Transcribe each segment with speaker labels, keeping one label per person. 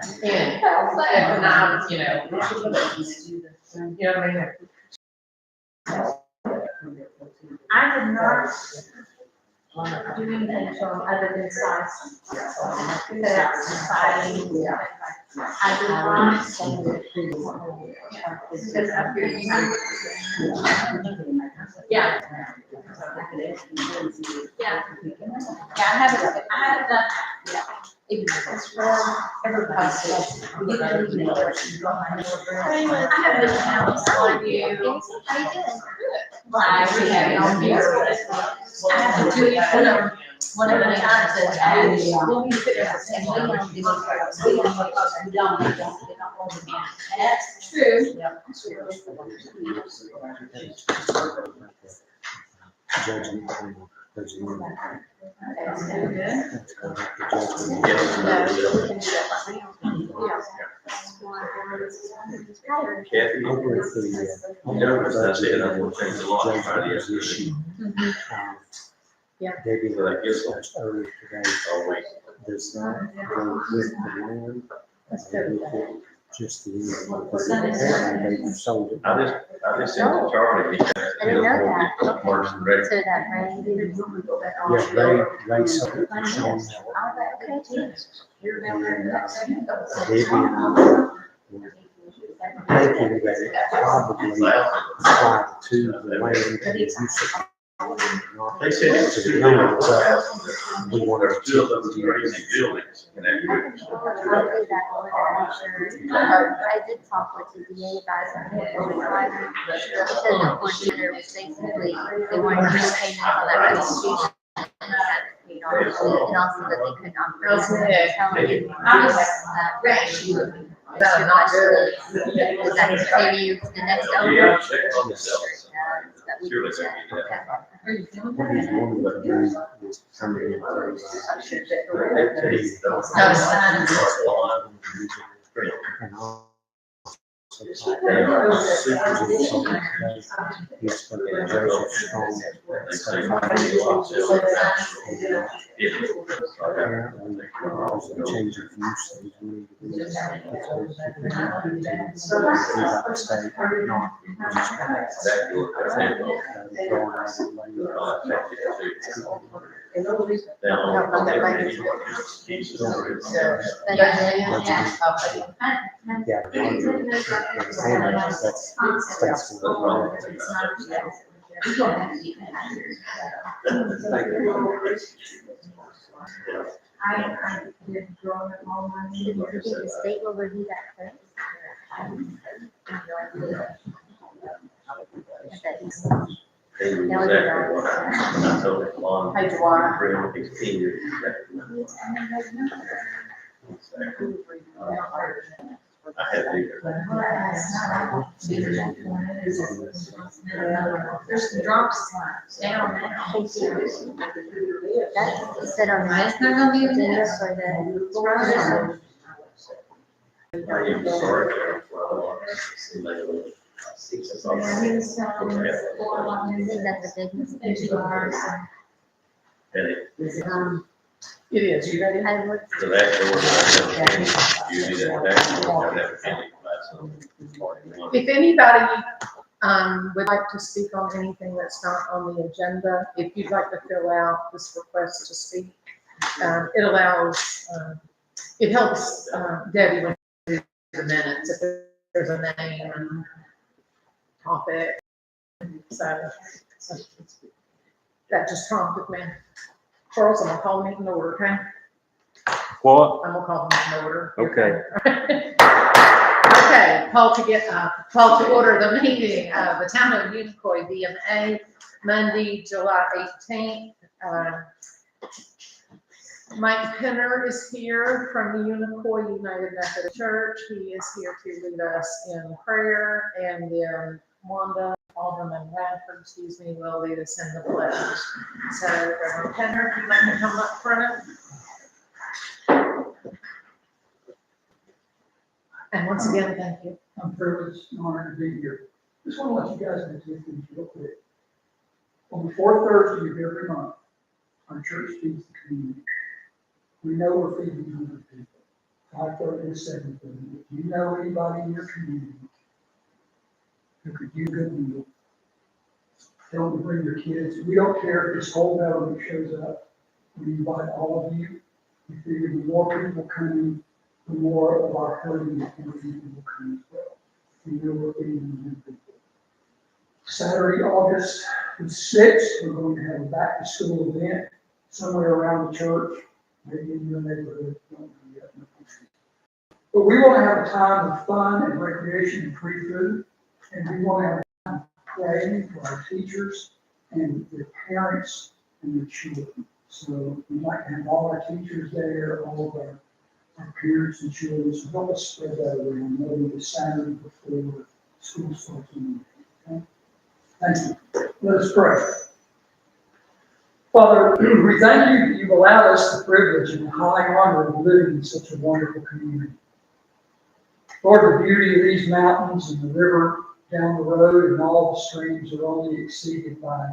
Speaker 1: And I'm, you know what I mean?
Speaker 2: I did not do anything to them other than size. That's society. I did not. Because up here, you know. Yeah. Yeah. I haven't done that. It's for everybody. I have been out on you. How you doing? Well, I have on here. I have to do it one of the times that we'll be fit and we don't do That's true.
Speaker 3: Debbie, so that gives us earlier today, always does not go with the land. Just the, apparently they sold it.
Speaker 4: I just sent to Charlie.
Speaker 5: I didn't know that.
Speaker 4: So
Speaker 5: that Ray.
Speaker 3: Yeah, Ray sold it to Sean. Debbie and I were thinking that it probably applied to the land that is used.
Speaker 4: They said it's
Speaker 3: To
Speaker 4: two
Speaker 3: the
Speaker 4: different
Speaker 3: land, so we
Speaker 4: we
Speaker 3: wanted
Speaker 4: want
Speaker 3: to
Speaker 4: two of those crazy buildings connected.
Speaker 5: I'll do that order, I'm sure. I did talk with the DA about it overtime. Because the court order was basically, they wanted to make payments on that restitution. And also that they could not raise the hotel and
Speaker 1: That's not good.
Speaker 5: Does that continue to the next
Speaker 4: Yeah,
Speaker 5: owner?
Speaker 4: check on themselves.
Speaker 5: That we
Speaker 4: Surely
Speaker 5: can
Speaker 4: they
Speaker 5: check.
Speaker 4: can do that.
Speaker 3: what he's wanting to do is turn it into and also he's for Joseph Strong. Apparently, because of the change of use, he's willing to do that. State, not yeah, that's
Speaker 2: I did growing up all my
Speaker 5: Do you think the state will review that first?
Speaker 1: Hey, Dwyer.
Speaker 4: I had to.
Speaker 1: There's some drops down now.
Speaker 5: That's said on the
Speaker 1: It's not gonna be in
Speaker 5: agenda
Speaker 1: this.
Speaker 5: for the. Is that the business PGR?
Speaker 1: It is, you ready?
Speaker 5: I would,
Speaker 4: The last order, you do that.
Speaker 1: If anybody, would like to speak on anything that's not on the agenda, if you'd like to fill out this request to speak, it allows, it helps, Debbie when she does the minutes, if there's a name and topic. So that just prompted me. Charles, I'm gonna call the meeting to order, okay?
Speaker 3: What?
Speaker 1: I'm gonna call the meeting to order.
Speaker 3: Okay.
Speaker 1: Okay, call to order the meeting of the Town of Unicoi VMA, Monday, July 18th. Mike Penner is here from the Unicoi United Methodist Church. He is here to lead us in prayer, and then Wanda Alderman Radford, will lead us in the pledge. So, Reverend Penner, if you'd like to come up front. And once again, thank you.
Speaker 6: I'm privileged and honored to be here. Just want to let you guys know two things real quick. On the fourth Thursday of every month, our church feeds the community. We know we're feeding 100 people. 5:30 to 7:30. If you know anybody in your community who could use a good meal, tell them to bring your kids. We don't care if this whole government shows up. We invite all of you. We figure the more people coming, the more of our hurting community will come as well. We know we're getting new people. Saturday, August the 6th, we're going to have a back-to-school event somewhere around the church, maybe in your neighborhood. Don't know yet, no question. But we want to have a time of fun and recreation and free food, and we want to have a time of praying for our teachers and their parents and their children. So we'd like to have all our teachers there, all of our parents and children, so help us spread that around, maybe the Saturday before school starts. Okay? Thank you. Let us pray. Father, we thank you that you've allowed us the privilege and the high honor of living in such a wonderful community. Lord, the beauty of these mountains and the river down the road and all the streams are only exceeded by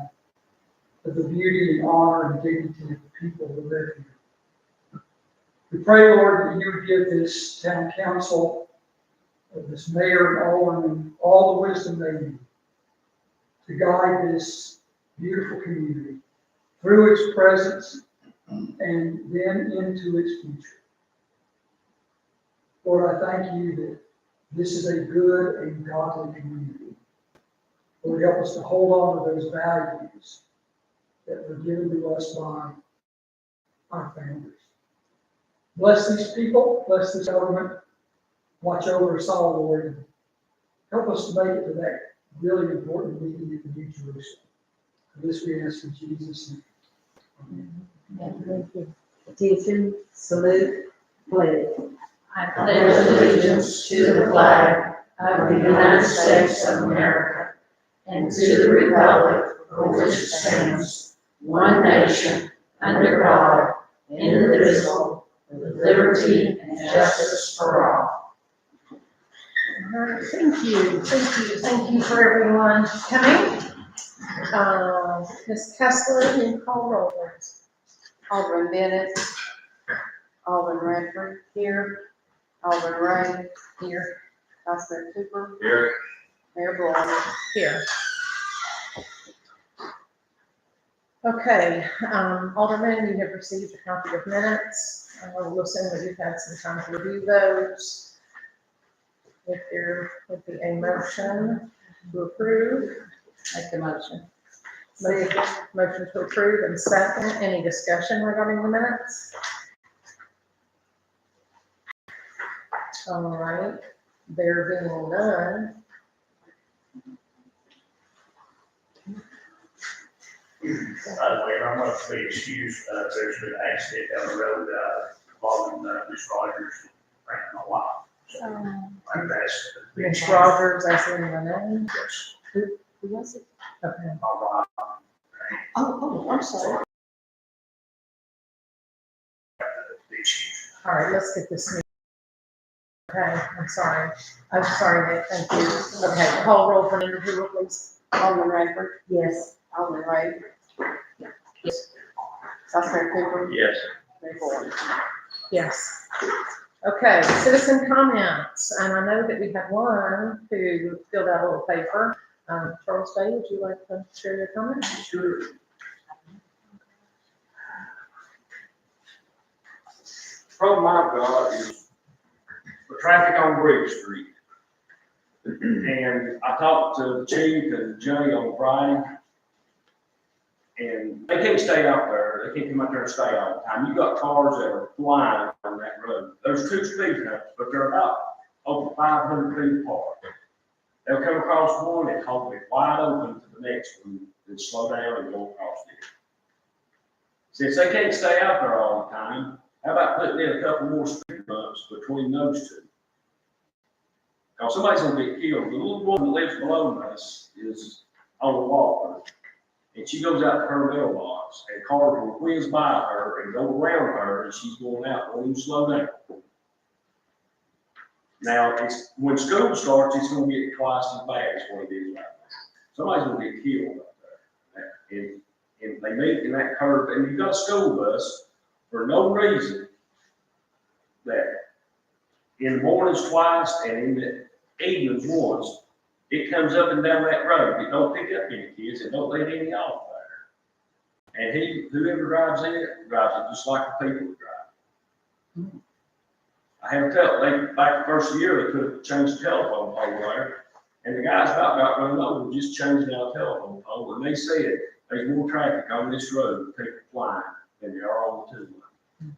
Speaker 6: the beauty and honor and dignity of the people who live here. We pray, Lord, that you would give this town council, this mayor and aldermen, all the wisdom they need to guide this beautiful community through its presence and then into its future. Lord, I thank you that this is a good and godly community. Lord, help us to hold on to those values that were given to us by our founders. Bless these people, bless this government, watch over us all, Lord, and help us to make it to that really important meeting at the New Jerusalem. For this we ask in Jesus' name. Amen.
Speaker 7: Attention, salute, pledge.
Speaker 2: I pledge allegiance to the flag of the United States of America and to the republic for which it stands, one nation, under God, indivisible, with liberty and justice for all.
Speaker 1: All right, thank you for everyone coming. Ms. Kessler, you call roll, please.
Speaker 8: Alderman Bennett, Alderman Radford, here, Alderman Ray,
Speaker 1: Here.
Speaker 8: Vice Mayor Cooper,
Speaker 4: Here.
Speaker 8: Mayor Blower.
Speaker 1: Here. Okay, Alderman, you have received a copy of minutes. We'll assume that you've had some time to review those. If there would be a motion to approve.
Speaker 8: Make the motion.
Speaker 1: Motion to approve and second. Any discussion regarding the minutes? All right, there being none.
Speaker 9: By the way, I'm going to be excused, there's been an accident down the road, involving, Miss Rogers, ran my wife. So, I'm that's.
Speaker 1: Ms. Rogers, I see in the name.
Speaker 9: Yes,
Speaker 8: Who was it?
Speaker 1: Okay.
Speaker 9: my wife.
Speaker 8: I'm sorry.
Speaker 9: The excuse.
Speaker 1: All right, let's get this moving. Okay, I'm sorry, Nick, thank you. Okay, call roll for individual, please.
Speaker 8: Alderman Radford,
Speaker 7: Yes.
Speaker 8: Alderman Ray. Yes. Vice Mayor Cooper,
Speaker 4: Yes.
Speaker 8: Mayor Blower.
Speaker 1: Yes. Okay, citizen comments, and I know that we had one who filled out a little paper. Charles Day, would you like to share your comment?
Speaker 9: Sure. Problem I've got is the traffic on Bridge Street. And I talked to Chief and Jay on Friday. And they can't stay out there, they can't come out there and stay all the time. You got cars that are flying on that road. There's two speed humps, but they're about over 500 feet apart. They'll come across one and hold it wide open to the next one, then slow down and go across it. Since they can't stay out there all the time, how about putting in a couple more speed bumps between those two? Because somebody's gonna get killed. The little woman that lives below us is on a walker. And she goes out to her mailbox, and cars will whiz by her and go around her, and she's going out, don't even slow down. Now, when school starts, it's gonna get twice as bad as what it is right now. Somebody's gonna get killed up there. And they meet in that curve, and you've got a school bus for no reason that in the mornings twice and in the evenings once. It comes up and down that road. It don't pick up any kids. It don't let any off there. And whoever drives it just like the people that drive. I have back the first year, they could have changed the telephone pole there. And the guys about got run over just changing out a telephone pole. And they said there's more traffic on this road with people flying than there are on the two lane.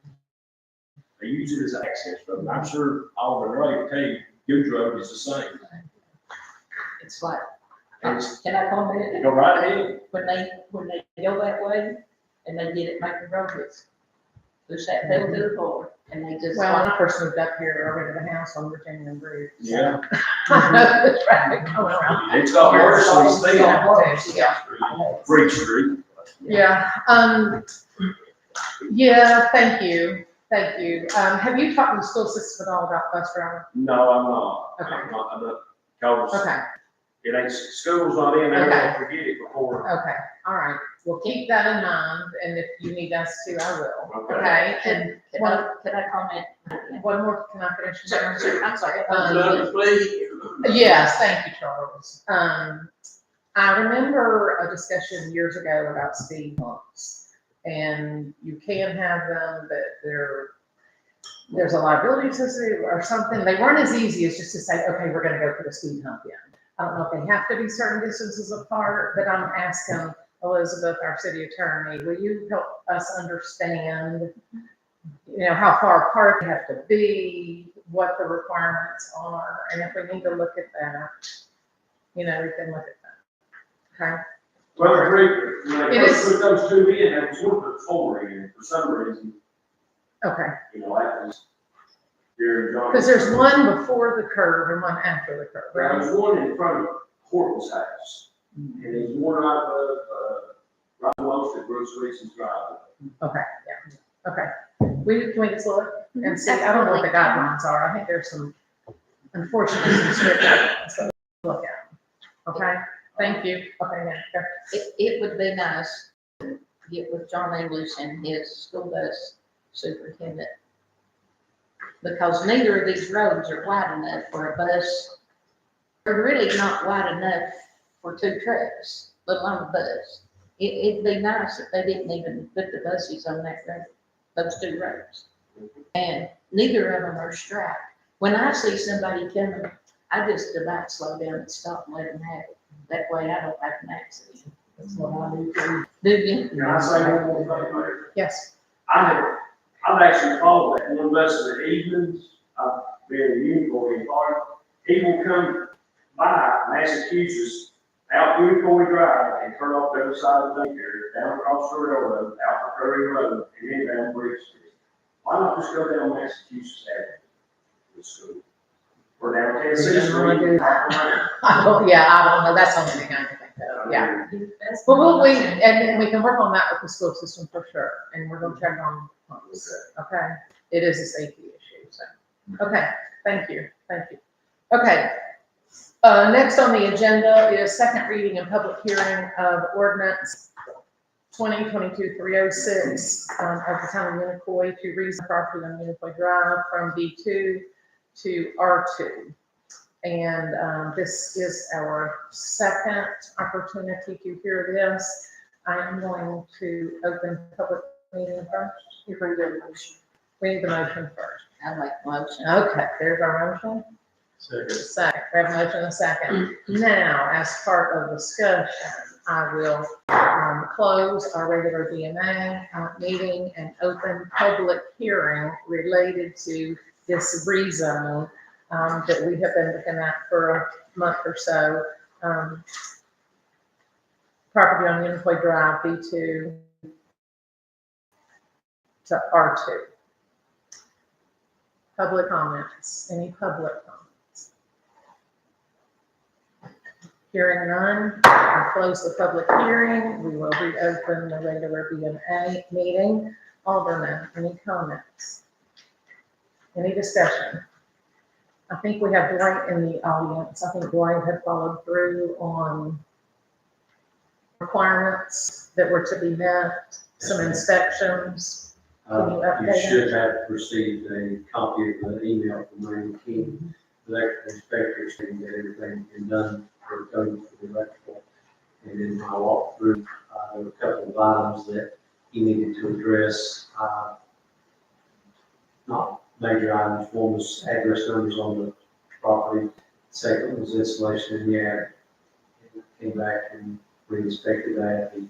Speaker 9: They use it as an access road. I'm sure Auburn Road, tell you, Good Road is the same.
Speaker 8: It's like,
Speaker 9: And it's,
Speaker 8: can I comment?
Speaker 9: go right ahead.
Speaker 8: When they go that way and they get it making roads, push that pedal to the floor and they just.
Speaker 1: Well, when I first moved up here, I rented a house on Virginia Bridge. so
Speaker 9: Yeah.
Speaker 1: I know the traffic going around.
Speaker 9: It's got worse than the
Speaker 1: Yeah.
Speaker 9: Bridge Street.
Speaker 1: Yeah, yeah, thank you. Have you talked to the school system at all about bus driving?
Speaker 9: No, I'm not.
Speaker 1: Okay.
Speaker 9: I'm not, cause
Speaker 1: Okay,
Speaker 9: it ain't, school's not in, they're
Speaker 1: Okay.
Speaker 9: gonna forget it before.
Speaker 1: okay, all right. We'll keep that in mind, and if you need us to, I will.
Speaker 9: Okay.
Speaker 1: Okay, and
Speaker 8: Can I comment?
Speaker 1: one more, can I finish?
Speaker 8: Sure, I'm sorry.
Speaker 1: Yes, thank you, Charles. I remember a discussion years ago about speed bumps, and you can have them, but there's a liability associated or something. They weren't as easy as just to say, okay, we're gonna go put a speed hump in. I don't know if they have to be certain distances apart, but I'm asking Elizabeth, our city attorney, will you help us understand, how far apart they have to be, what the requirements are, and if we need to look at that, we can look at that. Okay?
Speaker 9: Well, Rick, when they
Speaker 1: It
Speaker 9: first
Speaker 1: is-
Speaker 9: put those two in, they was gonna put four in, for some reason,
Speaker 1: Okay,
Speaker 9: that was here in John.
Speaker 1: because there's one before the curve and one after the curve,
Speaker 9: There
Speaker 1: right?
Speaker 9: was one in front of Horton's house, and there's one right above, right almost at Bruce Reeson's driveway.
Speaker 1: Okay, yeah, okay. Can we just look and see, I don't know what the guidelines are, I think there's some, unfortunately, some strict guidelines, so we'll look at them. Okay, thank you. Okay, now, go.
Speaker 8: It would be nice to get with John English and his school bus superintendent. Because neither of these roads are wide enough for a bus. They're really not wide enough for two trucks, let alone a bus. It'd be nice if they didn't even put the buses on that road, those two roads. And neither of them are striped. When I see somebody coming, I just about slow down and stop and let them have it. That way I don't have an accident. That's what I do. Do you?
Speaker 9: Can I say one more thing, Mayor?
Speaker 1: Yes,
Speaker 9: I've actually called that one bus in the evenings, I've been in Unicoi Park. He will come by Massachusetts, out Unicoi Drive, and turn off the other side of the daycare, down across the railroad, out Curry Road, and then down Bridge Street. Why not just go down Massachusetts Avenue to school? Or down Tennessee
Speaker 1: Yeah, I wanna do
Speaker 9: Street.
Speaker 1: I don't know, that's the only thing I can think of, yeah. Well, and we can work on that with the school system for sure, and we're gonna check on pumps, okay? It is a safety issue, so, okay, thank you. Okay, next on the agenda is second reading and public hearing of ordinance 2022-306 of the town of Unicoi to rezone property on Unicoi Drive from B2 to R2. And this is our second opportunity to hear this. I am going to open public meeting first.
Speaker 8: You bring the motion.
Speaker 1: We need the motion first.
Speaker 8: I make the motion.
Speaker 1: Okay, there's our motion. Second, we have a motion and a second. Now, as part of discussion, I will close our regular DMA meeting and open public hearing related to this rezone that we have been looking at for a month or so. Property on Unicoi Drive, B2 to R2. Public comments, any public comments? Hearing none, I'll close the public hearing. We will reopen the regular BMA meeting. Alderman, any comments? Any discussion? I think we have Dwight in the audience. I think Dwight had followed through on requirements that were to be met, some inspections. you update
Speaker 3: You
Speaker 1: us?
Speaker 3: should have received a copy of the email from Randy King, the electrical inspector, saying that everything had been done for code for the electrical. And then I walked through, there were a couple of items that he needed to address, not major items. One was address numbers on the property. Second was installation in the attic. He came back and re-inspected that. He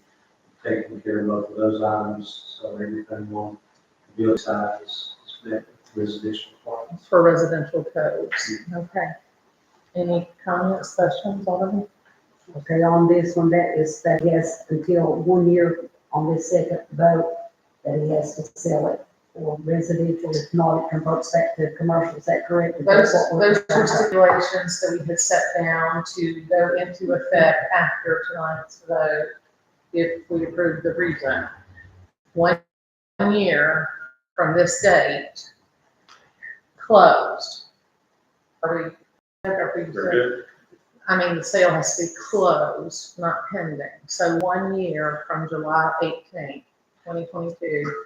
Speaker 3: taken care of both of those items, so everything on the building side is met with residential requirements.
Speaker 1: For residential codes, okay. Any comments, questions on it?
Speaker 7: Okay, on this one, that is, that he has until 1 year on this second vote, that he has to sell it for residential. If not, it converts back to commercial. Is that correct?
Speaker 1: Those were stipulations that we had set down to go into effect after tonight's vote if we approve the rezone. 1 year from this date, closed. Are we
Speaker 4: We're good.
Speaker 1: I mean, the sale has to be closed, not pending. So 1 year from July 18th, 2022,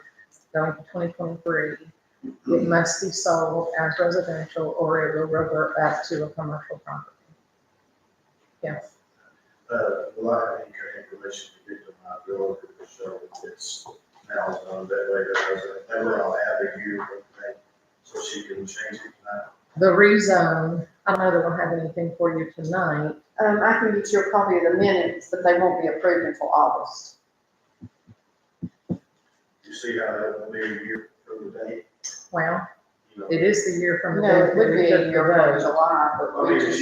Speaker 1: going to 2023, it must be sold as residential or it will revert back to a commercial property. Yes.
Speaker 10: Will I have any kind of information to get to my bill to show that it's now zoned that way, that way I'll have a year, okay, so she can change it now.
Speaker 1: The rezone, I don't know that we'll have anything for you tonight.
Speaker 11: I can get you a copy of the minutes, but they won't be approved until August.
Speaker 10: You see how that will be a year from the date?
Speaker 1: Well,
Speaker 10: You know,
Speaker 1: it is the year from the
Speaker 11: No,
Speaker 1: date
Speaker 11: it
Speaker 1: that
Speaker 11: would
Speaker 1: we
Speaker 11: be
Speaker 1: took
Speaker 11: a
Speaker 1: the
Speaker 11: year from
Speaker 1: vote.
Speaker 11: July,
Speaker 10: I
Speaker 11: but we
Speaker 10: mean,
Speaker 11: just,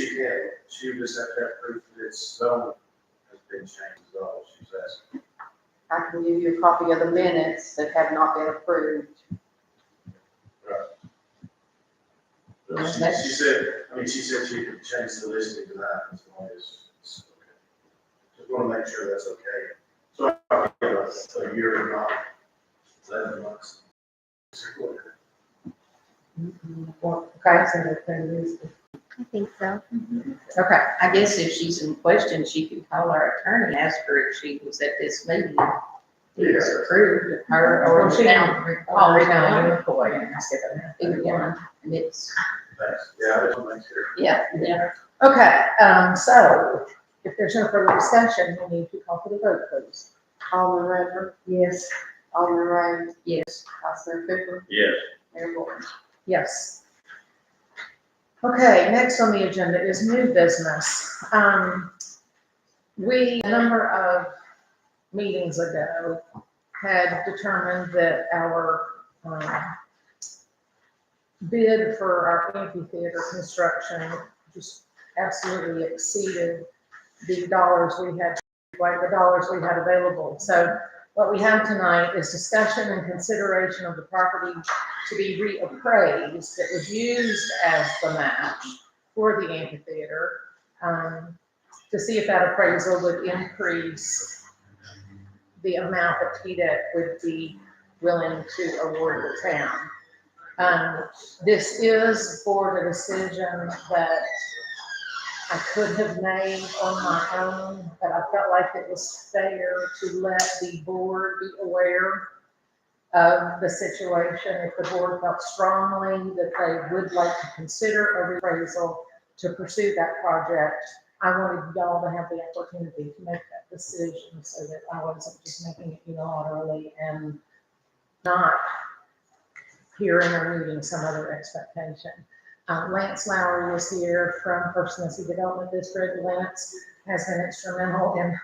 Speaker 10: she would just have to have proof that it's zone has been changed, is all she's asking.
Speaker 11: I can give you a copy of the minutes that have not been approved.
Speaker 10: But she said, she could change the listing to that as long as it's okay. Just want to make sure that's okay. So I'll give a year and not 11 months.
Speaker 1: Okay, so that's what it is.
Speaker 5: I think so.
Speaker 1: Okay,
Speaker 8: I guess if she's in question, she could call our attorney, ask her if she was at this meeting. It was approved, her or the town.
Speaker 1: I'll read out your McCoy and ask it.
Speaker 8: Either one, and it's,
Speaker 10: Thanks. Yeah, I just want to make sure.
Speaker 8: yeah.
Speaker 1: Okay, so if there's no further discussion, we need to call for the vote, please.
Speaker 11: Alderman Redford,
Speaker 7: Yes.
Speaker 11: Alderman Raines,
Speaker 8: Yes.
Speaker 11: Vice Mayor Cooper,
Speaker 4: Yes.
Speaker 11: Mayor Moore.
Speaker 1: Yes. Okay, next on the agenda is new business. We, a number of meetings ago, had determined that our bid for our amphitheater construction just absolutely exceeded the dollars we had, like the dollars we had available. So what we have tonight is discussion and consideration of the property to be reappraised that was used as the match for the amphitheater, to see if that appraisal would increase the amount that TDEC would be willing to award the town. This is for the decision that I could have made on my own, but I felt like it was fair to let the board be aware of the situation. If the board felt strongly that they would like to consider a reappraisal to pursue that project, I wanted y'all to have the opportunity to make that decision so that I wasn't just making it unilaterally and not hearing or meeting some other expectation. Lance Lowry was here from First Tennessee Development District. Lance has been instrumental in,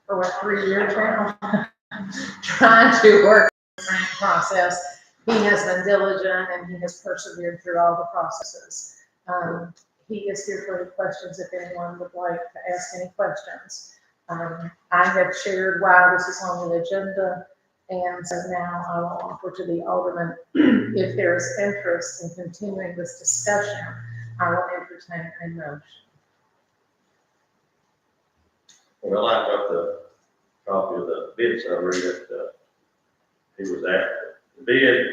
Speaker 1: for what, 3 years now, trying to work the grant process. He has been diligent and he has persevered through all the processes. He is here for the questions if anyone would like to ask any questions. I have shared why this is on the agenda, and so now I will offer to the alderman, if there is interest in continuing this discussion, I will entertain a motion.
Speaker 4: Well, I got the copy of the bid summary that he was after. The bid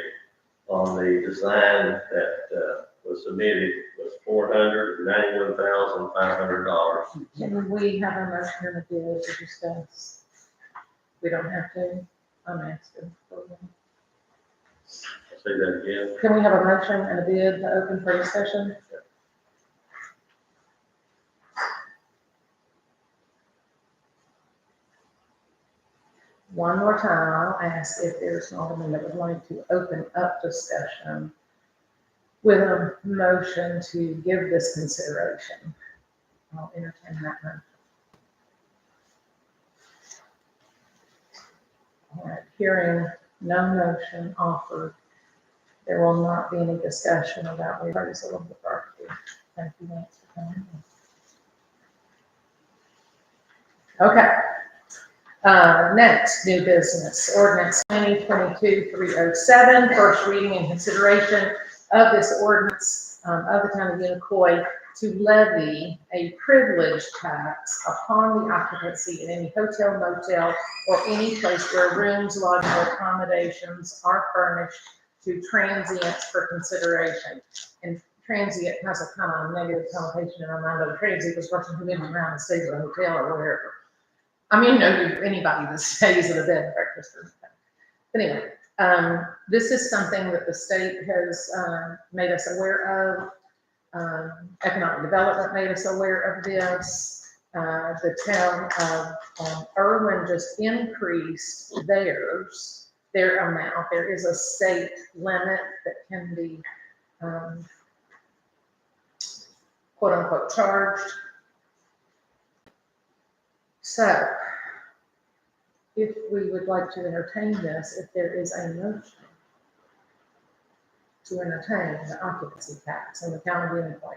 Speaker 4: on the design that was submitted was $491,500.
Speaker 1: Can we have a motion and a bid to discuss? We don't have to, I'm asking for one.
Speaker 4: Say that again.
Speaker 1: Can we have a motion and a bid to open for discussion? One more time, I'll ask if there's an alderman that would like to open up discussion with a motion to give this consideration. I'll entertain that motion. All right, hearing no motion offered, there will not be any discussion about reversal of the property. Thank you, Lance, for coming in. Okay. Next, new business, ordinance 2022-307, first reading and consideration of this ordinance of the town of Unicoi to levy a privilege tax upon the occupancy in any hotel, motel, or any place where rooms, lodging, or accommodations are furnished to transients for consideration. And transient has a kind of negative connotation in our mind, but a transient is a person who lives around and stays at a hotel or wherever. I mean, no, anybody that stays at a bed and breakfast or anything. But anyway, this is something that the state has made us aware of. Economic development made us aware of this. The town of Irwin just increased their amount. There is a state limit that can be quote unquote charged. So, if we would like to entertain this, if there is a motion to entertain the occupancy tax in the town of Unicoi.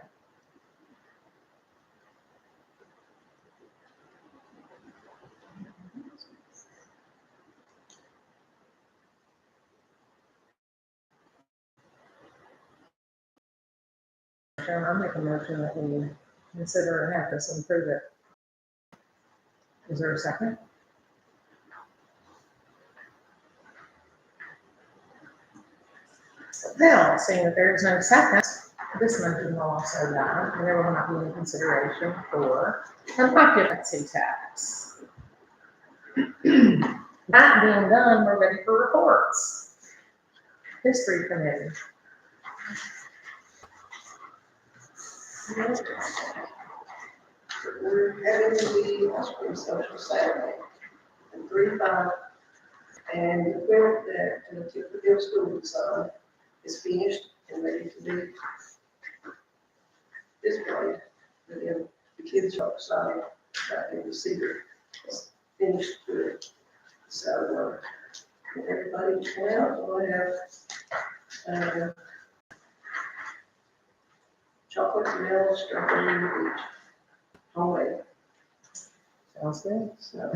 Speaker 1: I'll make a motion that we consider and have this and approve it. Is there a second? Now, seeing that there is no second, this motion will also die, and there will not be any consideration for an occupancy tax. That being done, we're ready for reports. History committee.
Speaker 12: We're having the ice cream social Saturday at 3:05. And the quilt that the Tipperdale School design is finished and ready to be displayed. The kids are excited about it to see it finished good. So, everybody come out, we'll have, chocolate, vanilla, strawberry, and peach. Homemade.
Speaker 1: Sounds good.
Speaker 12: So,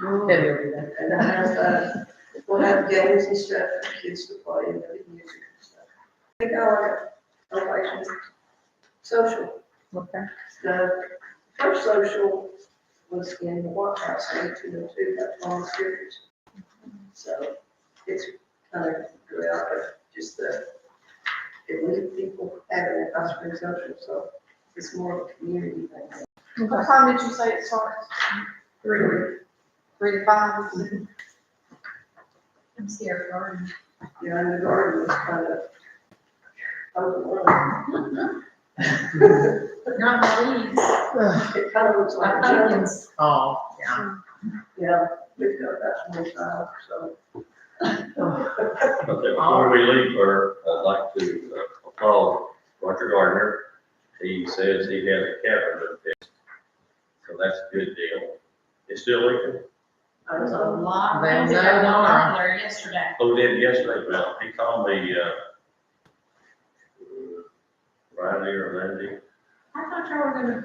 Speaker 1: February then.
Speaker 12: and I have, we'll have games and stuff for kids to play and the music and stuff. I think our operation social.
Speaker 1: Okay.
Speaker 12: The first social was in the White House, 1802, that's long series. So it's kind of grew out of just the elite people having an ice cream social, so it's more of a community thing.
Speaker 11: What time did you say it starts? 3 to 5?
Speaker 2: I'm scared, Garden.
Speaker 12: Yeah, and the garden was kind of overrun.
Speaker 2: Not my leaves.
Speaker 12: It kind of looks like a jungle.
Speaker 2: Pumpkins.
Speaker 1: Oh, yeah.
Speaker 12: Yeah, we've got about 25, so.
Speaker 4: Okay, before we leave her, I'd like to applaud Roger Gardner. He says he had a cabinet fixed, so that's a good deal. It's still leaking?
Speaker 12: I
Speaker 2: There's
Speaker 12: was
Speaker 2: a
Speaker 12: on.
Speaker 2: lot of
Speaker 1: They'll
Speaker 2: things
Speaker 1: know
Speaker 2: that got
Speaker 1: tomorrow.
Speaker 2: popular yesterday.
Speaker 4: Oh, did yesterday, well, he called me, Friday or Monday.
Speaker 2: I thought y'all were gonna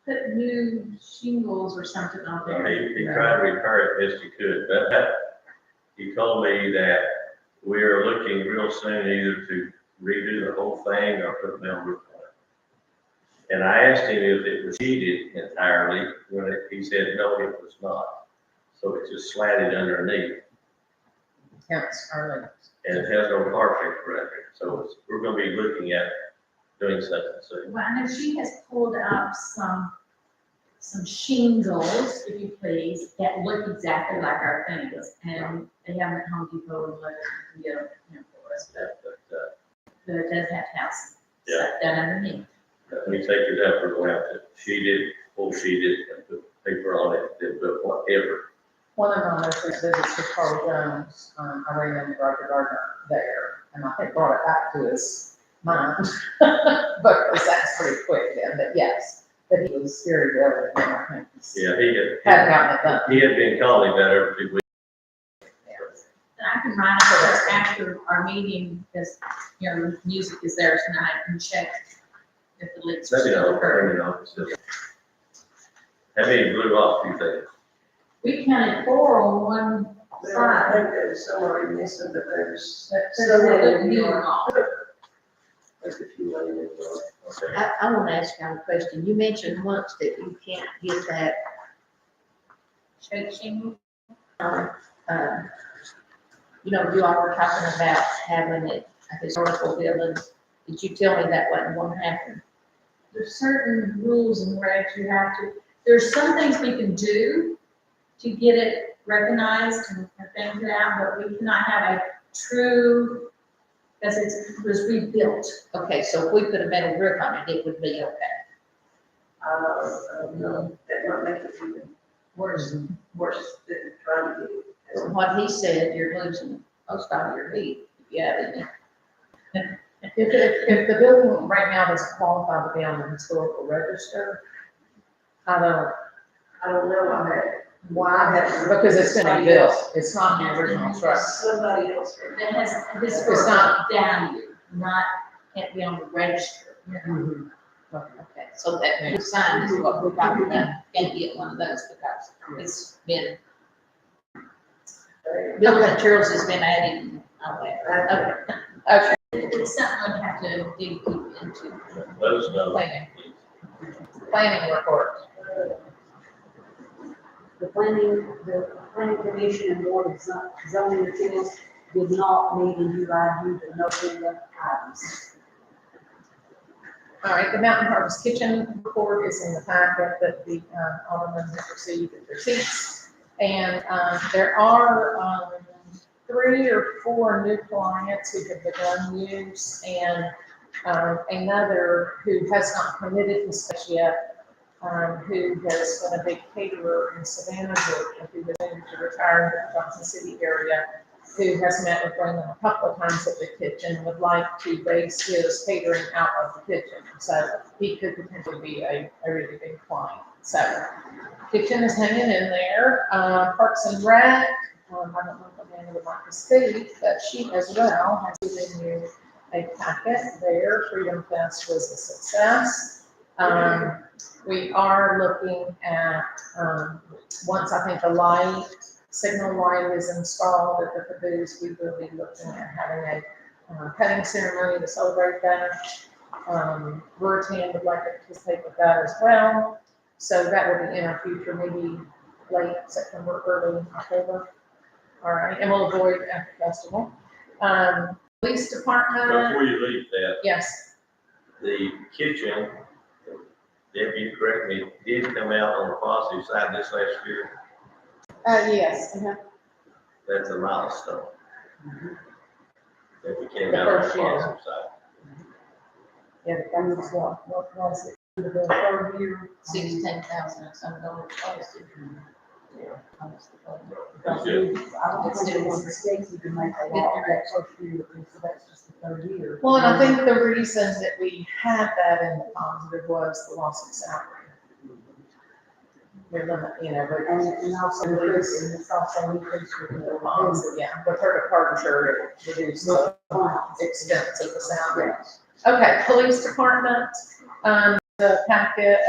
Speaker 2: put new shingles or something out there.
Speaker 4: He tried to repair it best he could, but he told me that we are looking real soon either to redo the whole thing or put metal roof on it. And I asked him if it was sheeted entirely, he said, no, it was not. So it's just slatted underneath,
Speaker 1: Counts our legs.
Speaker 4: and it has no carpet around it, so we're gonna be looking at doing something soon.
Speaker 2: Well, I know she has pulled up some shingles, if you please, that look exactly like our things. And they have them at Home Depot and Lowe's, you can get them,
Speaker 12: for us, but
Speaker 2: But it does have to have
Speaker 4: Yeah.
Speaker 2: stuff done underneath.
Speaker 4: We take his effort, we have to sheet it, full sheet it, and put paper on it, then put whatever.
Speaker 1: One of my most recent visits with Carl Jones, I ran into Roger Gardner there, and I think brought it back to his mind. Because that's pretty quick then, but yes, but he was very good, and I think he's
Speaker 4: Yeah,
Speaker 1: hadn't gotten it done.
Speaker 4: he had been calling that every 2 weeks.
Speaker 2: And I can write up this after our meeting, because, you know, music is there tonight, and check if the leaks are
Speaker 4: Maybe
Speaker 2: still
Speaker 4: not,
Speaker 2: occurring.
Speaker 4: maybe not, still. How many blew off, you think?
Speaker 2: We counted 4 on one
Speaker 12: well, I
Speaker 2: side.
Speaker 12: think there's somewhere missing, but there's
Speaker 2: So we're new off.
Speaker 12: a few laying in there.
Speaker 4: Okay.
Speaker 13: I want to ask y'all a question. You mentioned once that you can't get that,
Speaker 2: Shake shingle.
Speaker 8: You know, you all were talking about having it a historical building. Did you tell me that wasn't gonna happen?
Speaker 2: There's certain rules and regs you have to, there's some things we can do to get it recognized and things out, but we cannot have a true, because it was rebuilt.
Speaker 8: Okay, so if we put a metal roof on it, it would be okay.
Speaker 12: No, that might make it even worse than trying to get it.
Speaker 8: From what he said, you're losing most of your heat, if you have any.
Speaker 1: If the building right now doesn't qualify to be on the historical register, I don't know why, because it's been rebuilt, it's not the original structure.
Speaker 12: Somebody else.
Speaker 2: That has
Speaker 1: It's
Speaker 2: historical
Speaker 1: not-
Speaker 2: value, not, can't be on the register.
Speaker 8: Okay, so that new sign is what we're probably gonna get one of those because it's been, building materials has been added and all that. Okay,
Speaker 2: It's something I'd have to dig deep into.
Speaker 4: Let us know.
Speaker 1: Planning report.
Speaker 7: The planning commission and board of zoning appeals did not meet and you reviewed the no agenda items.
Speaker 1: All right, the Mountain Harvest Kitchen report is in the packet that the aldermen have received at their seats. And there are 3 or 4 new clients who have begun use, and another who has not committed his space yet, who has been a big caterer in Savannah, Georgia, who has moved to retire in the Johnson City area, who has met with Brendan a couple of times at the kitchen, would like to base his catering out of the kitchen. So he could potentially be a really big client. So kitchen is hanging in there. Parks and Rec, I don't know if Amanda would like to speak, but she as well has given you a packet there. Freedom Fest was a success. We are looking at, once I think the signal light is installed at the caboose, we will be looking at having a cutting ceremony to celebrate that. Ruritan would like to participate with that as well. So that will be in our future, maybe late September, early October. All right, and we'll avoid after festival. Police department,
Speaker 4: Before you leave that,
Speaker 1: yes,
Speaker 4: the kitchen, if you correct me, did come out on the positive side this last year.
Speaker 11: Yes.
Speaker 4: That's a milestone. That we came
Speaker 1: The
Speaker 4: out on the
Speaker 1: first year.
Speaker 4: positive side.
Speaker 1: yeah, that was what was it? The third year.
Speaker 8: 16,000 or some dollars posted.
Speaker 4: That's good.
Speaker 7: I don't think it was mistakes you can make a lot that first year, so that's just the third year.
Speaker 1: Well, and I think the reason that we had that in the positive was the loss of salary. We're limit, but.
Speaker 7: And also increase, and it's also increase with the
Speaker 1: bonds, yeah, with her departure, it reduced the expense of the salary. Okay, police department, the packet,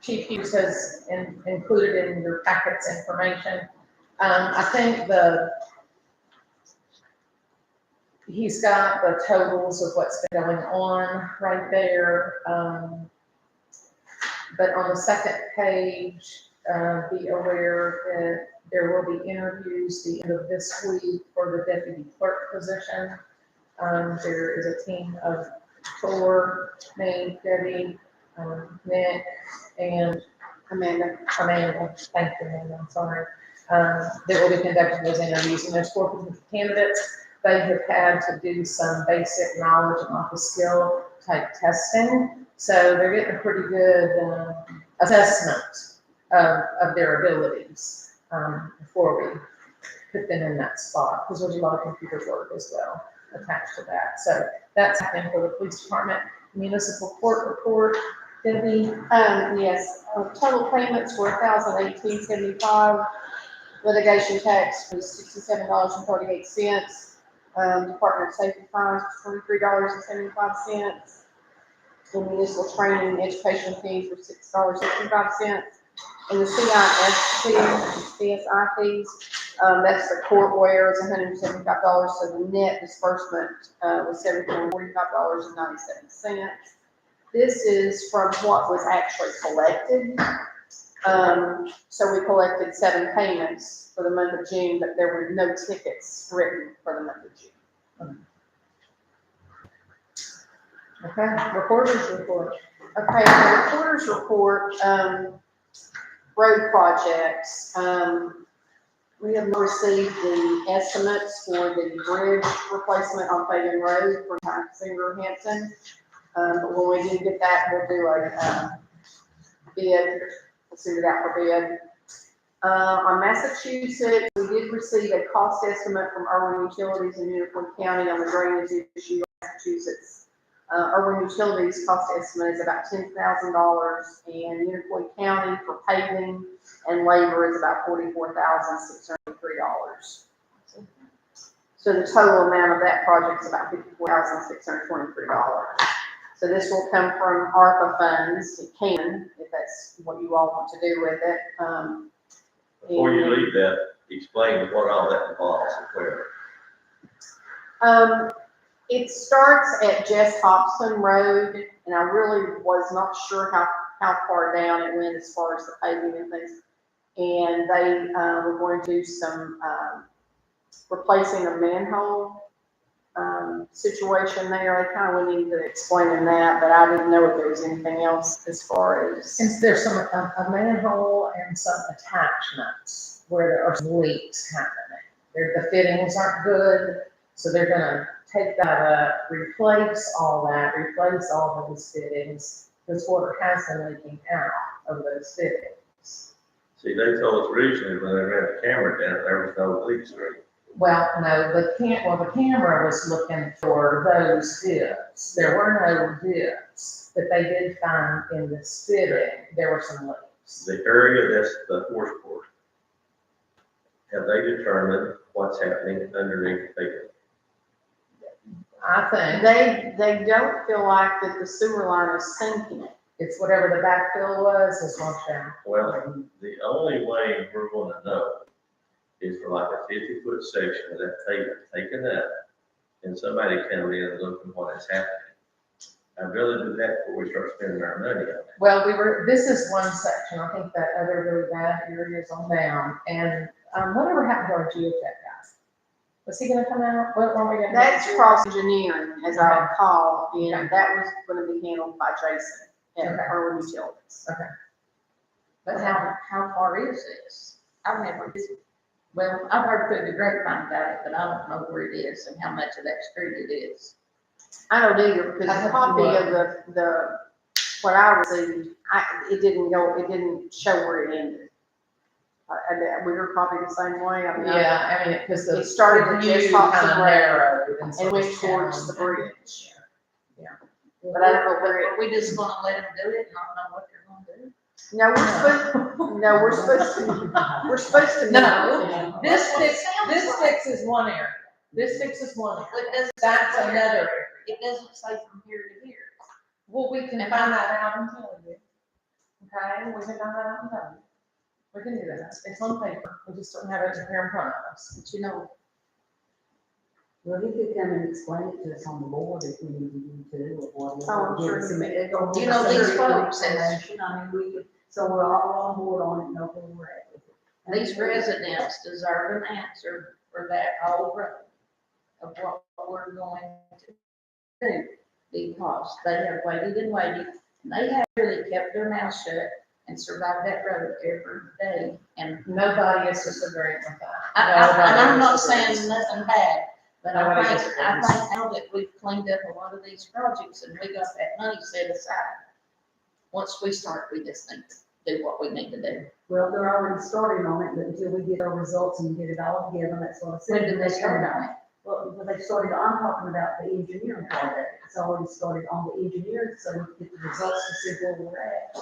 Speaker 1: Chief Hughes has included in your packets information. I think he's got the totals of what's been going on right there. But on the second page, be aware that there will be interviews the end of this week for the deputy clerk position. There is a team of 4, me, Debbie, Nick, and
Speaker 11: Amanda.
Speaker 1: Amanda. Thank you, Amanda, I'm sorry. that will be conducting those interviews. And there's 4 potential candidates. They have had to do some basic knowledge and office skill type testing. So they're getting a pretty good assessment of their abilities before we put them in that spot, because there's a lot of computer work as well attached to that. So that's happening for the police department. Municipal court report, Debbie.
Speaker 11: Yes, total payments were $1,018.75. Litigation tax was $67.38. Department of Safety fines was $23.75. And municipal training and education fees were $6.65. And the CSI fees, that's the court ware, is $175. So the net disbursement was $745.97. This is from what was actually collected. So we collected 7 payments for the month of June, but there were no tickets written for the month of June.
Speaker 1: Okay, reporters report.
Speaker 11: Okay, the reporter's report, road projects. We have received the estimates for the bridge replacement on Fagan Road from Singer Hampton. But when we do get that, we'll do a bid, we'll send it out for bid. On Massachusetts, we did receive a cost estimate from Irwin Utilities in Unicorn County on the drainage issue in Massachusetts. Irwin Utilities cost estimate is about $10,000, and Unicorn County for paving and labor is about $44,603. So the total amount of that project is about $54,623. So this will come from ARPA funds. It can, if that's what you all want to do with it.
Speaker 4: Before you leave that, explain what all that involves and where.
Speaker 11: It starts at Jess Hobson Road, and I really was not sure how far down it went as far as the paving and things. And they were going to do some replacing a manhole situation there. I kind of went into explaining that, but I didn't know if there was anything else as far as.
Speaker 1: Since there's some, a manhole and some attachments where there are some leaks happening. The fittings aren't good, so they're gonna take that up, replace all those fittings, because water has been leaking out of those fittings.
Speaker 4: See, they told us originally when they ran the camera down, there was no leaks or anything.
Speaker 1: Well, no, the camera was looking for those dips. There were no dips, but they did find in this fitting, there were some leaks.
Speaker 4: The area that's the horse course, have they determined what's happening underneath the pavement?
Speaker 1: I think
Speaker 11: They don't feel like that the sewer line is sinking.
Speaker 1: it's whatever the backfill was, is washed out.
Speaker 4: Well, the only way we're gonna know is for like a 50-foot section of that pavement taken up, and somebody coming in and looking what is happening. I'd rather do that before we start spending our money on it.
Speaker 1: Well, this is one section, I think that other really bad area is on down, and, whatever happened to our geotech guy? Was he gonna come out? What are we gonna?
Speaker 11: That's cross engineering, as I recall, and that was gonna be handled by Jason at Irwin Utilities.
Speaker 8: But how far is this? I've never, well, I've heard through the grapevine about it, but I don't know where it is and how much of that street it is.
Speaker 11: I don't either, because the copy of the, what I received, it didn't show where it ended. We were copied the same way, I mean.
Speaker 1: Yeah, I mean, because
Speaker 11: It started at Jess Hobson Road
Speaker 1: narrow
Speaker 11: and went towards the bridge.
Speaker 1: Yeah.
Speaker 11: But I don't know where
Speaker 8: Are we just gonna let them do it and not know what they're gonna do?
Speaker 11: No, we're supposed to.
Speaker 1: No, this fixes one area. This fixes one area.
Speaker 8: Well, it doesn't.
Speaker 1: That's another area.
Speaker 8: It doesn't say from here to here.
Speaker 1: Well, we can find that out and tell you. Okay, we can find that out and tell you. We can do that. It's on paper. We just don't have it here in front of us.
Speaker 8: But you know,
Speaker 7: Well, he could come and explain it to us on the board if we needed to, or whatever.
Speaker 11: Oh, I'm sure he may.
Speaker 8: You know, these folks,
Speaker 7: Information, I mean, we could, so we're all on board on it, know where we're at with it.
Speaker 8: these residents deserve an answer for that whole road of what we're going to do. Because they have waited and waited, and they have really kept their mouth shut and survive that road every day. And
Speaker 1: Nobody is disagreeing with that.
Speaker 8: and I'm not
Speaker 1: Nobody
Speaker 8: saying
Speaker 1: is
Speaker 8: nothing bad, but I
Speaker 1: Nobody
Speaker 8: think,
Speaker 1: disagrees.
Speaker 8: now that we've cleaned up a lot of these projects and we got that money set aside, once we start, we just need to do what we need to do.
Speaker 7: Well, they're already starting on it, but until we get our results and get it all together, that's what I said.
Speaker 8: When did they start on it?
Speaker 7: Well, when they started, I'm talking about the engineering project, it's already started on the engineering, so we get the results to see where we're at.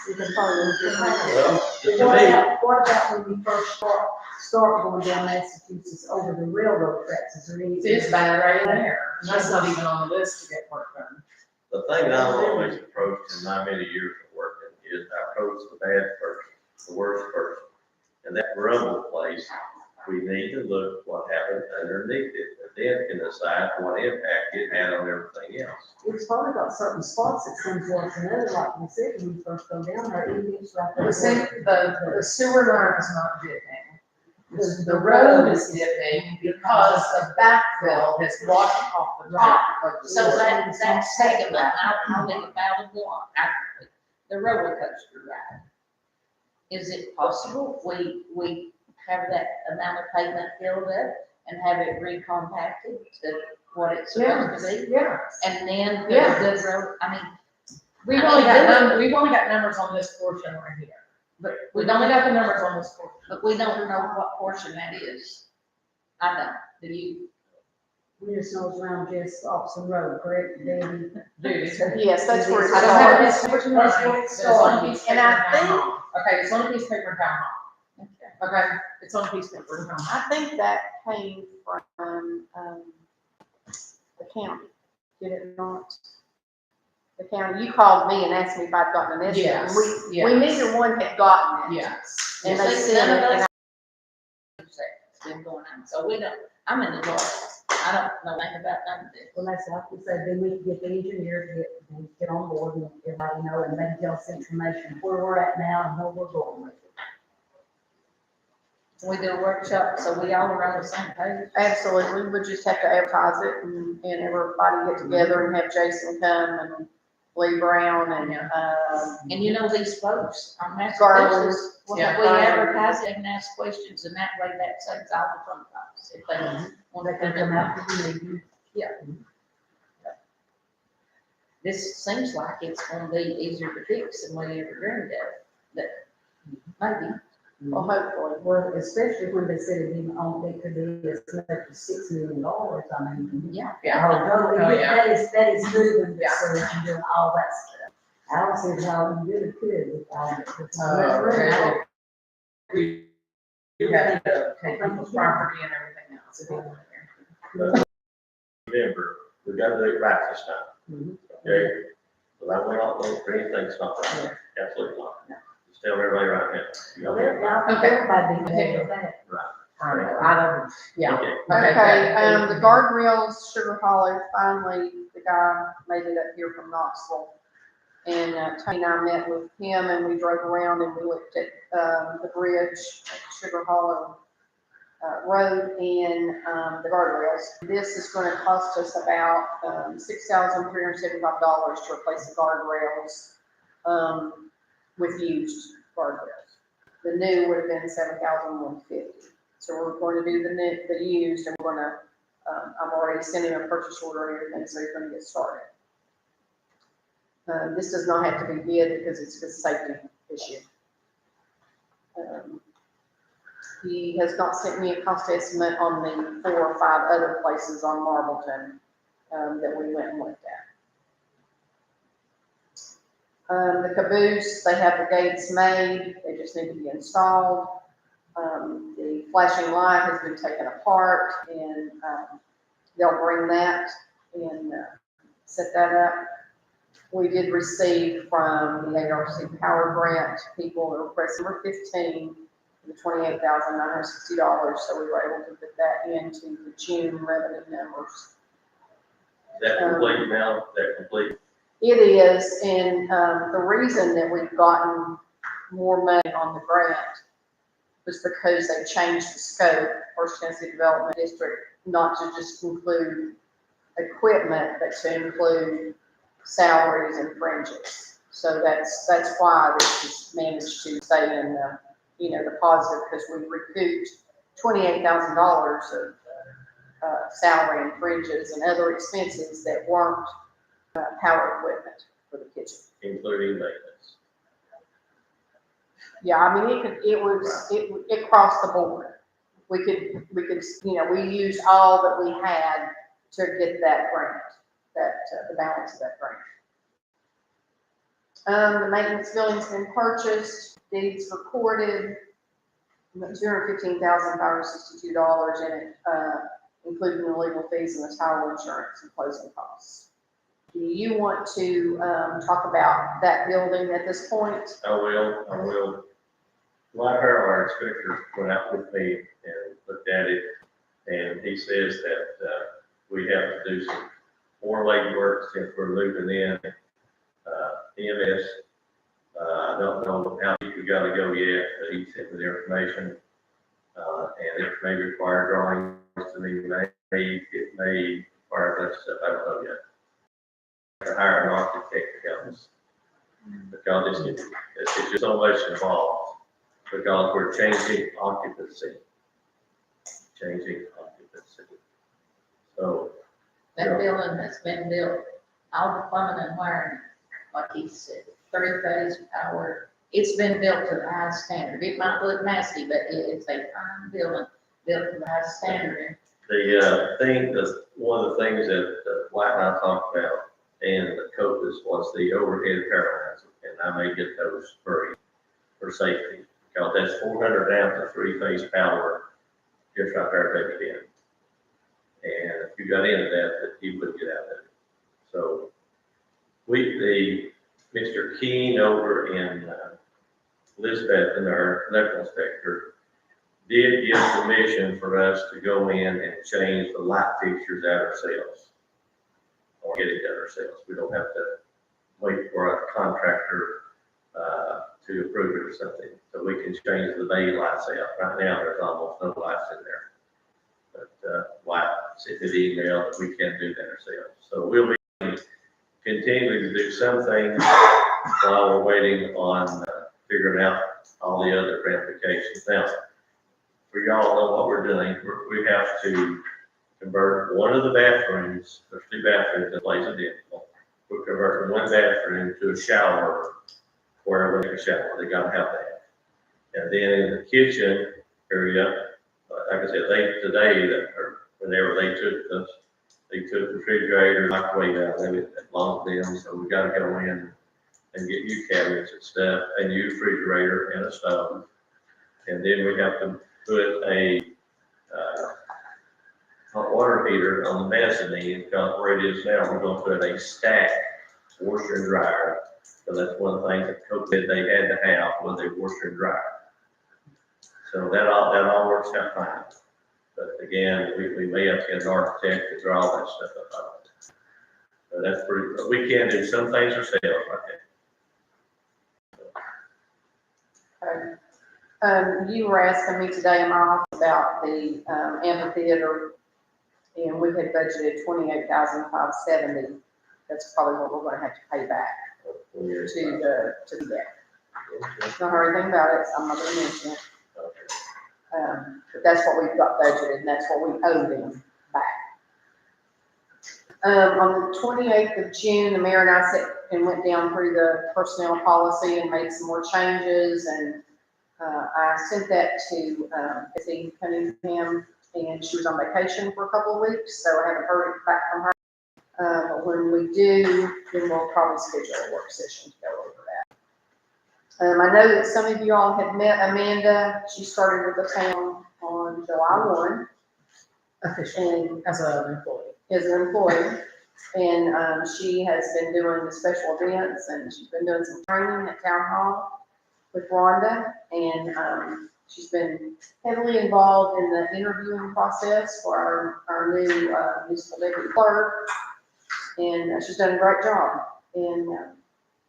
Speaker 7: See the
Speaker 4: Well, to
Speaker 7: What
Speaker 4: me,
Speaker 7: about when we first start going down Massachusetts over the railroad tracks, is there any?
Speaker 1: It's bad right there, and that's not even on the list to get work done.
Speaker 4: the thing that I've always approached in my many years of working is I approach the bad first, the worst first. And that rubble place, we need to look what happened underneath it, and then can decide what impact it had on everything else.
Speaker 7: It's probably got certain spots that seems worse than others, like we said, when we first go down there, it is right there.
Speaker 1: The the sewer line is not dipping. The road is dipping because the backfill has washed off the top of the
Speaker 8: So
Speaker 1: sewer.
Speaker 8: that's taken, I'll leave it valid block, the roller coaster ride. Is it possible we have that amount of pavement filled up and have it recompacted to what it's supposed to be?
Speaker 1: Yeah.
Speaker 8: And then put a
Speaker 1: Yeah.
Speaker 8: good road, I mean,
Speaker 1: We've
Speaker 8: I
Speaker 1: only
Speaker 8: mean,
Speaker 1: got, we've only got numbers on this portion right here.
Speaker 8: but
Speaker 1: We've only got the numbers on this portion.
Speaker 8: but we don't know what portion that is. I don't, do you?
Speaker 7: We just know it's around Jess Oxon Road, correct, Debbie?
Speaker 11: Yes, that's where it
Speaker 1: I don't have this
Speaker 11: starts.
Speaker 1: portion
Speaker 7: That's
Speaker 1: right,
Speaker 7: where it
Speaker 1: but it's on a
Speaker 7: starts.
Speaker 1: piece of paper
Speaker 11: And I
Speaker 1: in town
Speaker 11: think-
Speaker 1: hall. Okay, it's on a piece of paper in town hall. Okay, it's on a piece of paper in town hall.
Speaker 11: I think that came from, the county, did it not? The county, you called me and asked me if I'd gotten an estimate.
Speaker 1: Yes,
Speaker 11: We
Speaker 1: yes.
Speaker 11: neither one had gotten it.
Speaker 1: Yes.
Speaker 11: And they
Speaker 8: See,
Speaker 11: said,
Speaker 8: none of
Speaker 11: and
Speaker 8: us it's been going on, so we don't, I'm in the dark. I don't know anything about none of this.
Speaker 7: Well, that's like we said, then we can get the engineer to get on board and everybody know, and they tell us information where we're at now and where we're going with it.
Speaker 8: We do a workshop, so we all are on the same page.
Speaker 11: absolutely, we would just have to advertise it and everybody get together and have Jason come and Lee Brown and,
Speaker 8: And you know, these folks on
Speaker 11: Garland.
Speaker 8: Massachusetts,
Speaker 1: Yeah.
Speaker 8: if we advertise it and ask questions, and that way that saves all the phone calls. If they want
Speaker 7: They
Speaker 8: to
Speaker 7: can
Speaker 8: come
Speaker 7: come
Speaker 8: in.
Speaker 7: out to the meeting.
Speaker 8: This seems like it's gonna be easier to fix than we ever dreamed of, but maybe.
Speaker 11: well, hopefully.
Speaker 7: Well, especially when they said it even on, it could be as much as $6 million, I mean.
Speaker 8: Yeah.
Speaker 1: Oh, yeah.
Speaker 7: That is moving the
Speaker 1: Yeah.
Speaker 7: surge and doing all that stuff. I don't see how we really could with all that.
Speaker 1: Yeah. You have to take people's property and everything else. It'd be in there.
Speaker 4: Remember, we gotta do it right this time. Okay? So I will not vote for anything that's not right. Absolutely not. Just tell everybody right now. You
Speaker 7: Well,
Speaker 4: know,
Speaker 7: I think everybody be happy with that.
Speaker 1: All right, I don't, yeah.
Speaker 4: Okay.
Speaker 11: Okay, the guardrails, Sugar Hollow, finally, the guy made it up here from Knoxville. And Tony and I met with him and we drove around and we looked at, the bridge, at Sugar Hollow, Road and, the guardrails. This is gonna cost us about, $6,375 to replace the guardrails, with used guardrails. The new would have been $7,150. So we're going to do the used, and we're gonna, I'm already sending a purchase order and everything, so you're gonna get started. This does not have to be bid because it's a safety issue. He has not sent me a cost estimate on the 4 or 5 other places on Marbleton, that we went and looked at. The caboose, they have the gates made, they just need to be installed. The flashing light has been taken apart and, they'll bring that and, set that up. We did receive from the ARC Power Grant, people requested number 15, the $28,960, so we were able to put that into the June revenue numbers.
Speaker 4: Is that complete now? Is that complete?
Speaker 11: It is, and, the reason that we've gotten more money on the grant was because they changed the scope, First Tennessee Development District, not to just include equipment, but to include salaries and fringes. So that's why this has managed to stay in the, the positive, because we recouped $28,000 of salary and fringes and other expenses that weren't power equipment for the kitchen.
Speaker 4: Including maintenance.
Speaker 11: Yeah, I mean, it crossed the board. We could, we used all that we had to get that grant, the balance of that grant. The maintenance building's been purchased, deeds recorded, $215,562 in it, including the legal fees and the title insurance and closing costs. Do you want to, talk about that building at this point?
Speaker 4: I will. Like our inspector went out with me and looked at it, and he says that, we have to do some more legwork since we're moving in, EMS. I don't know how deep we gotta go yet, but he sent me the information, and it may require drawings to me, it may require that stuff, I don't know yet. To hire an architect to help us, because it's just so much involved, because we're changing occupancy. So,
Speaker 8: That building has been built, all the plumbing and wiring, like he said, 3-phase power. It's been built to the highest standard. It might look nasty, but it's a fine building, built to the highest standard.
Speaker 4: one of the things that White and I talked about, and the COPUS, was the overhead paralyzer, and I may get those free for safety, because that's 400 amp to 3-phase power, just right there, take it in. And if you got into that you would get out of it. So, Mr. Keene over in Elizabeth, and our electrical inspector, did give permission for us to go in and change the light fixtures out ourselves, or get it done ourselves. We don't have to wait for a contractor to approve it or something. So we can change the bay lights out. Right now, there's almost no lights in there. But White sent me the email that we can do that ourselves. So we'll be continuing to do some things while we're waiting on figuring out all the other ramifications. Now, for y'all know what we're doing, we have to convert one of the bathrooms, there's 2 bathrooms in place identical. We're converting one bathroom to a shower where we take a shower, they gotta have that. And then in the kitchen area, like I said, whenever they took the refrigerator, microwave out of it, that belongs to them, so we gotta go in and get new cabinets and stuff, a new refrigerator and a stove. And then we have to put a hot water heater on the mezzanine, because where it is now, we're gonna put a stacked washer and dryer. So that's one of the things that Coke said they had to have, was a washer and dryer. So that all works out fine. But again, we may have to get an architect to draw that stuff up. But that's but we can do some things ourselves right
Speaker 11: there. You were asking me today in my office about the amphitheater, and we had budgeted $28,570. That's probably what we're gonna have to pay back to that. Not heard anything about it, so I'm not gonna mention it. But that's what we've got budgeted, and that's what we owe them back. On the 28th of June, the mayor and I sat and went down through the personnel policy and made some more changes, and I sent that to Bessie Cunningham, and she was on vacation for a couple of weeks, so I haven't heard it back from her. But when we do, then we'll probably schedule a work session to go over that. I know that some of you all have met Amanda. She started with the town on July 1.
Speaker 1: Officially, as an
Speaker 11: employee. And she has been doing the special events, and she's been doing some training at Town Hall with Rhonda. And she's been heavily involved in the interviewing process for our new municipal deputy clerk. And she's done a great job. And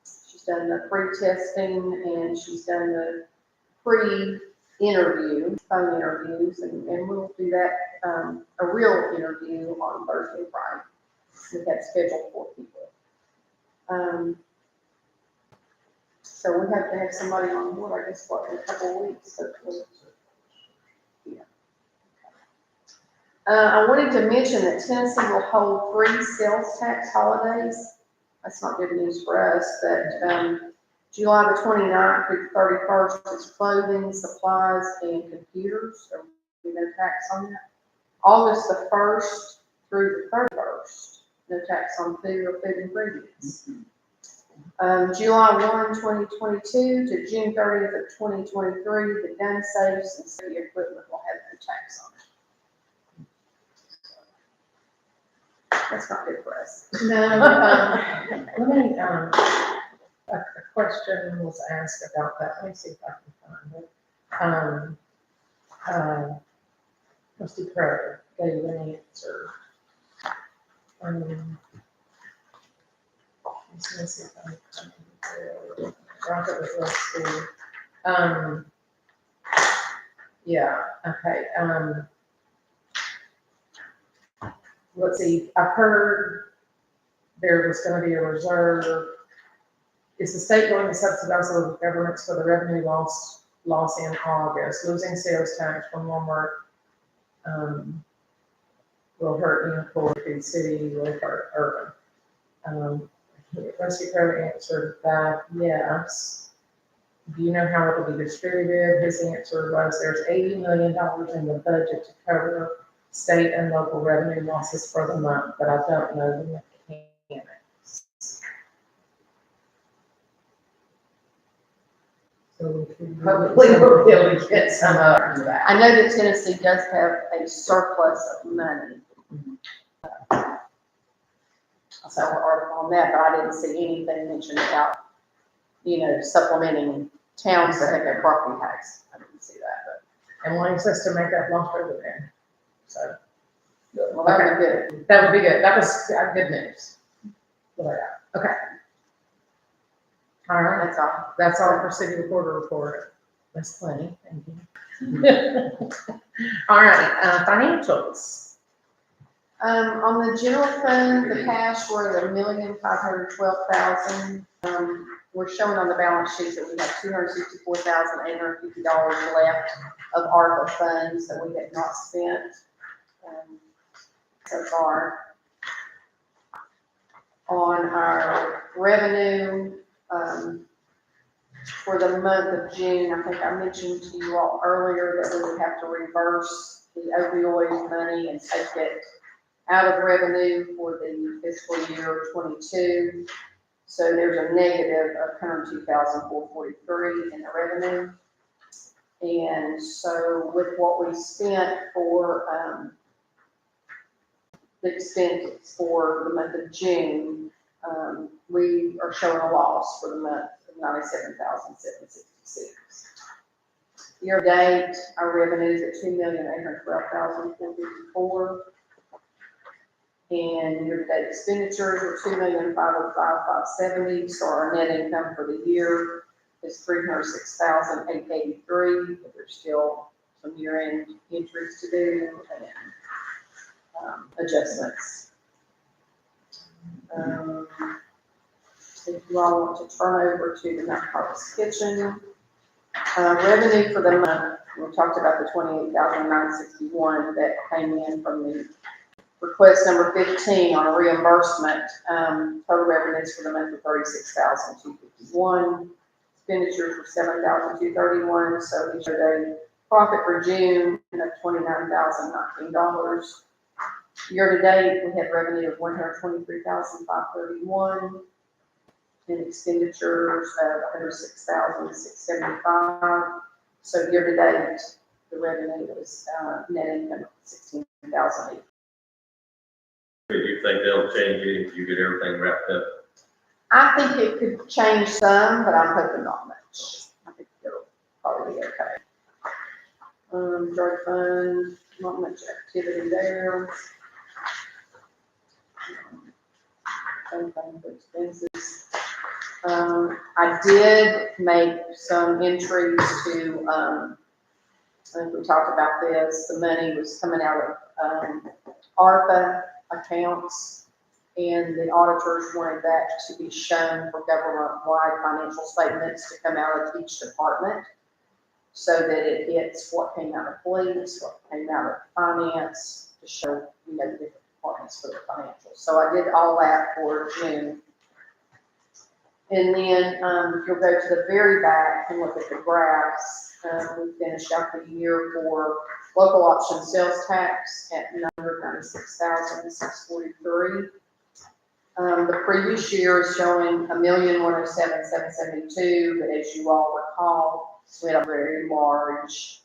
Speaker 11: she's done the pre-testing, and she's done the pre-interview, phone interviews, and we'll do that, a real interview on Thursday and Friday. We have scheduled 4 people. So we have to have somebody on board, I guess, what, in a couple of weeks, hopefully. Yeah. I wanted to mention that Tennessee will hold 3 sales tax holidays. That's not good news for us, but, July the 29th through the 31st is clothing, supplies, and computers. There will be no tax on that. August the 1st through the 31st, no tax on food or food ingredients. July 1, 2022 to June 30th of 2023, the gun safes and city equipment will have no tax on it. That's not good for us.
Speaker 1: No, let me, a question was asked about that. Let me see if I can find it. Trustee Crowe gave an answer. Let me see if I can find it. Robert was listed. Yeah, okay, let's see, I heard there was gonna be a reserve. Is the state going to subsidize local governments for the revenue loss in August? Losing sales tax from Walmart, will hurt Unicorn, Food City, will hurt Urban. Trustee Crowe answered that, yes. Do you know how it will be distributed? His answer was there's $80 million in the budget to cover state and local revenue losses for the month, but I don't know the mechanics. So hopefully we'll be able to get some of that.
Speaker 11: I know that Tennessee does have a surplus of money. I saw an article on that, but I didn't see anything mentioned about, supplementing towns that have their property tax. I didn't see that,
Speaker 1: And wants us to make that lost over there. So,
Speaker 11: but, well, that would be good.
Speaker 1: that would be good. That was good news. Okay. All right,
Speaker 11: That's all.
Speaker 1: that's all for city recorder report. That's plenty, thank you. All right, financials.
Speaker 11: On the general fund, the cash were at $1,512,000. We're showing on the balance sheet that we have $264,850 left of ARPA funds that we have not spent, so far. On our revenue, for the month of June, I think I mentioned to you all earlier that we would have to reverse the opioid money and take it out of revenue for the fiscal year 22. So there's a negative of $102,443 in the revenue. And so with what we spent for the expenses for the month of June, we are showing a loss for the month of $97,766. Year to date, our revenue is at $2,812,454. And year-to-date expenditures are $2,505,570. So our net income for the year is $306,883. But there's still some year-end entries to do and adjustments. If you all want to turn over to the Mount Harvest Kitchen, revenue for the month, we talked about the $28,961 that came in from the request number 15 on a reimbursement. Total revenues for the month of $36,251. Expenditures were $7,231. So we showed a profit for June of $29,019. Year to date, we had revenue of $123,531 and expenditures of $106,675. So year to date, the revenue was net income of $16,008.
Speaker 4: Do you think they'll change it if you get everything wrapped up?
Speaker 11: I think it could change some, but I'm hoping not much. I think it'll probably be okay. Drug fund, not much activity there. Same thing for expenses. I did make some entries to, I think we talked about this, the money was coming out of ARPA accounts. And the auditors wanted that to be shown for government-wide financial statements to come out of each department, so that it hits what came out of police, what came out of finance, to show, you know, the different departments for the financials. So I did all that for June. And then, if you'll go to the very back and look at the graphs, we finished out the year for local option sales tax at $996,643. The previous year is showing $1,107,772, but as you all recall, we had a very large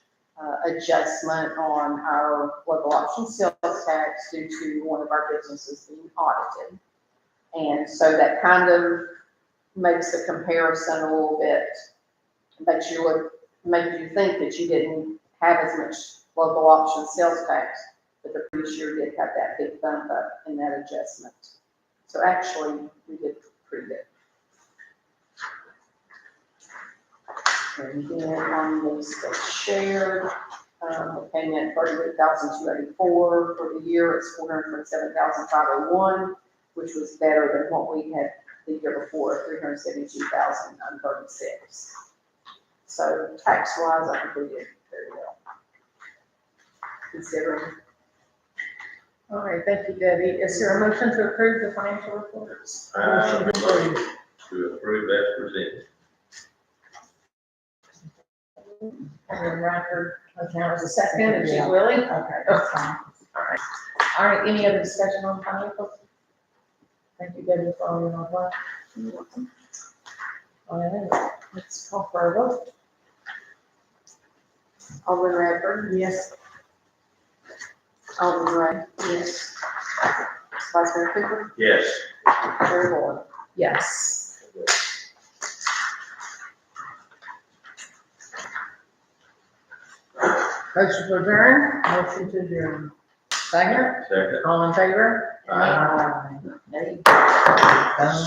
Speaker 11: adjustment on our local option sales tax due to one of our businesses being audited. And so that kind of makes the comparison a little bit, makes you think that you didn't have as much local option sales tax, but the previous year did have that big bump up in that adjustment. So actually, we did pretty good. And then on the state shared, we came in at 38,284 for the year. It's 427,501, which was better than what we had the year before, 372,036. So tax-wise, I think we did very well, considering.
Speaker 1: All right, thank you, Debbie. Is there a motion to approve the financial reports?
Speaker 4: Motion to approve as presented.
Speaker 1: And then Racker, okay, now is a second, and she willing? Okay, that's fine. All right. All right, any other discussion on financials? Thank you, Debbie, for all your hard work. All right, let's call for a vote.
Speaker 11: Alderman Radford?
Speaker 1: Yes.
Speaker 11: Alderman Ray?
Speaker 1: Yes.
Speaker 11: Vice Mayor Cooper?
Speaker 4: Yes.
Speaker 11: Mayor Moore?
Speaker 1: Yes. Motion to adjourn? Motion to adjourn. Second?
Speaker 4: Second.
Speaker 1: All in favor?
Speaker 4: Aye.
Speaker 1: There you
Speaker 4: This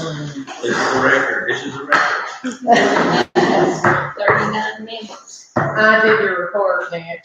Speaker 4: is a record. This is a record.
Speaker 1: go.
Speaker 8: 39 minutes.
Speaker 1: I did your report, Nick.